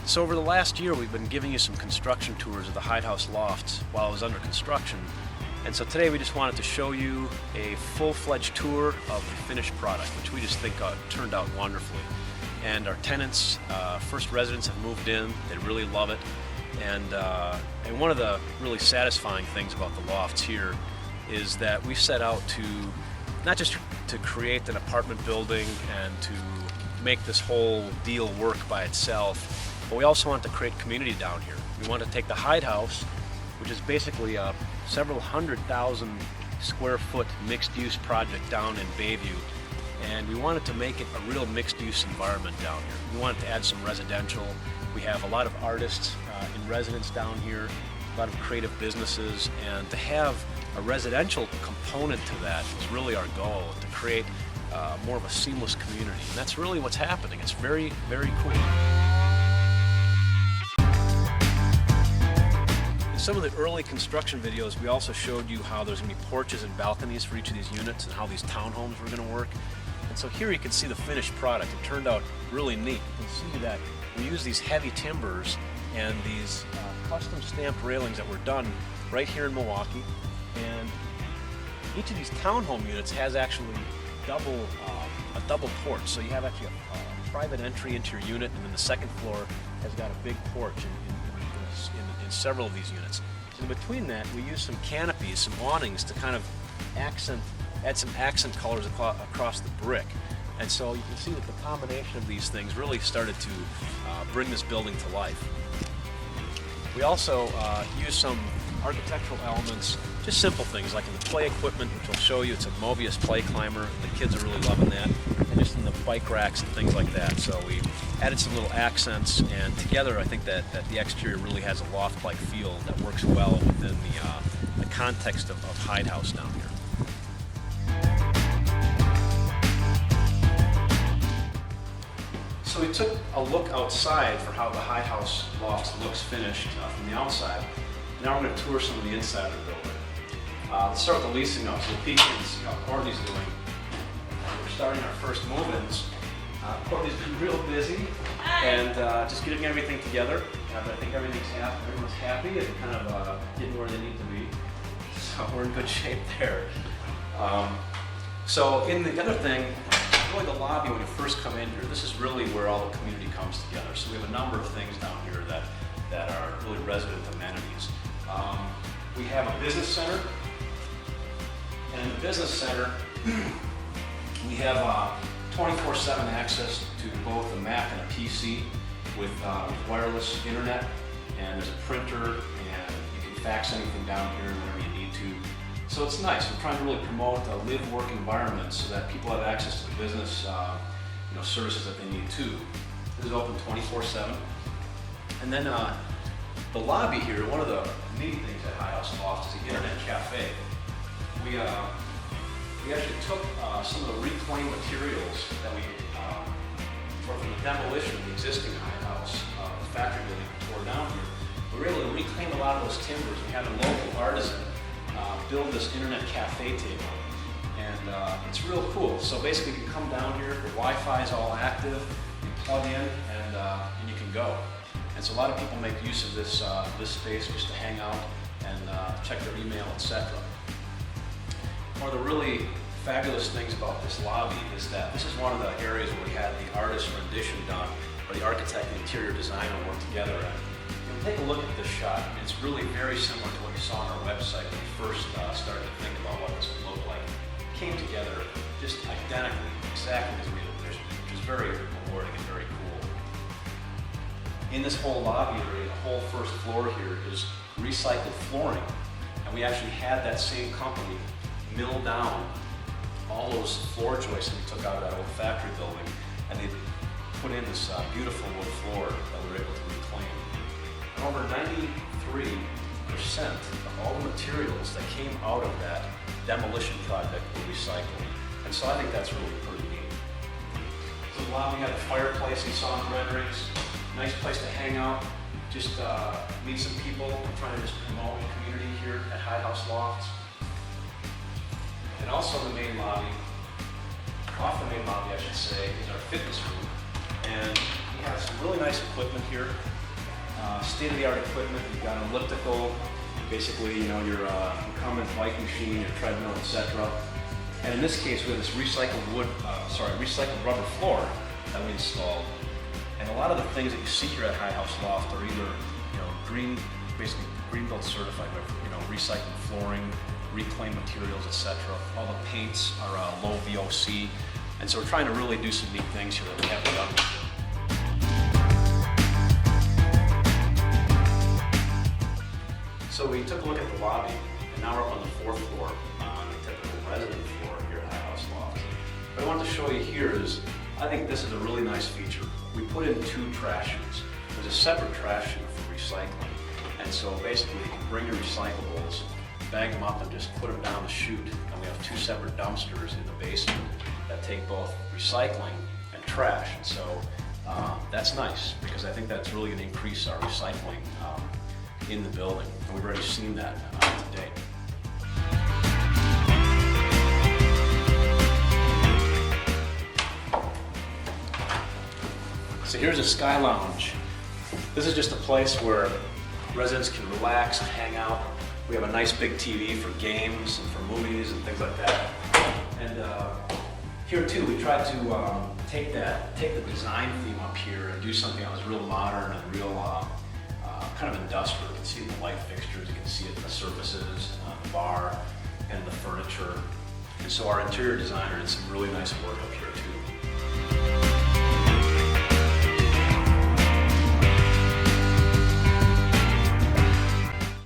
So over the last year, we've been giving you some construction tours of the Hide House Lofts while it was under construction. And so today we just wanted to show you a full-fledged tour of the finished product, which we just think turned out wonderfully. And our tenants, first residents have moved in, they really love it. And one of the really satisfying things about the lofts here is that we set out to not just to create an apartment building and to make this whole deal work by itself, but we also want to create community down here. We want to take the Hide House, which is basically a several 100,000 square foot mixed-use project down in Bayview, and we wanted to make it a real mixed-use environment down here. We wanted to add some residential. We have a lot of artists in residence down here, a lot of creative businesses, and to have a residential component to that is really our goal, to create more of a seamless community. And that's really what's happening. It's very, very cool. In some of the early construction videos, we also showed you how there's going to be porches and balconies for each of these units and how these townhomes were going to work. And so here you can see the finished product. It turned out really neat. You can see that we use these heavy timbers and these custom stamped railings that were done right here in Milwaukee. And each of these townhome units has actually a double porch. So you have actually a private entry into your unit, and then the second floor has got a big porch in several of these units. So in between that, we use some canopies, some awnings to kind of add some accent colors across the brick. And so you can see that the combination of these things really started to bring this building to life. We also use some architectural elements, just simple things like in the play equipment, which I'll show you. It's a Mobius play climber. The kids are really loving that. And just in the bike racks and things like that. So we added some little accents, and together I think that the exterior really has a loft-like feel that works well within the context of Hide House down here. So we took a look outside for how the Hide House Lofts looks finished from the outside. Now we're going to tour some of the inside of the building. Let's start with the leasing up, so peek and see how Courtney's doing. We're starting our first move-ins. Courtney's been real busy and just getting everything together. But I think everyone's happy and kind of getting where they need to be. So we're in good shape there. So in the other thing, really the lobby when you first come in here, this is really where all the community comes together. So we have a number of things down here that are really resident amenities. We have a business center, and in the business center we have 24/7 access to both a Mac and a PC with wireless internet, and there's a printer, and you can fax anything down here whenever you need to. So it's nice. We're trying to really promote a live-work environment so that people have access to the business services that they need too. This is open 24/7. And then the lobby here, one of the neat things at Hide House Lofts is the internet cafe. We actually took some of the reclaimed materials that we from the demolition of the existing Hide House, the factory building tore down here. We were able to reclaim a lot of those timbers. We had a local artisan build this internet cafe table, and it's real cool. So basically you can come down here, the Wi-Fi is all active, you plug in and you can go. And so a lot of people make use of this space just to hang out and check their email, etc. One of the really fabulous things about this lobby is that this is one of the areas where we had the artist rendition done, where the architect and interior designer worked together. And take a look at this shot. I mean, it's really very similar to what you saw on our website when we first started to think about what this would look like. It came together just identically, exactly as we had envisioned, which is very rewarding and very cool. In this whole lobby area, the whole first floor here is recycled flooring. And we actually had that same company mill down all those floor joists that we took out of that old factory building, and they put in this beautiful wood floor that we were able to reclaim. And over 93% of all the materials that came out of that demolition project were recycled. And so I think that's really pretty neat. So the lobby had a fireplace you saw in the renderings. Nice place to hang out, just meet some people. We're trying to just promote the community here at Hide House Lofts. And also in the main lobby, off the main lobby I should say, is our fitness room. And we got some really nice equipment here. State-of-the-art equipment. You've got an elliptical, basically, you know, your incumbent bike machine, your treadmill, etc. And in this case, we have this recycled rubber floor that we installed. And a lot of the things that you see here at Hide House Loft are either, you know, basically green belt certified, but, you know, recycled flooring, reclaimed materials, etc. All the paints are low VOC, and so we're trying to really do some neat things here that we haven't done before. So we took a look at the lobby, and now we're up on the 4th floor, on the typical resident floor here at Hide House Lofts. What I wanted to show you here is, I think this is a really nice feature. We put in 2 trash chutes. There's a separate trash chute for recycling, and so basically you can bring your recyclables, bag them up, and just put them down the chute. And we have 2 separate dumpsters in the basement that take both recycling and trash. And so that's nice, because I think that's really going to increase our recycling in the building, and we've already seen that to date. So here's a Sky Lounge. This is just a place where residents can relax and hang out. We have a nice big TV for games and for movies and things like that. And here too, we tried to take the design theme up here and do something that was real modern and real kind of industrial. You can see the light fixtures, you can see it in the surfaces, the bar, and the furniture. And so our interior designer did some really nice work up here too.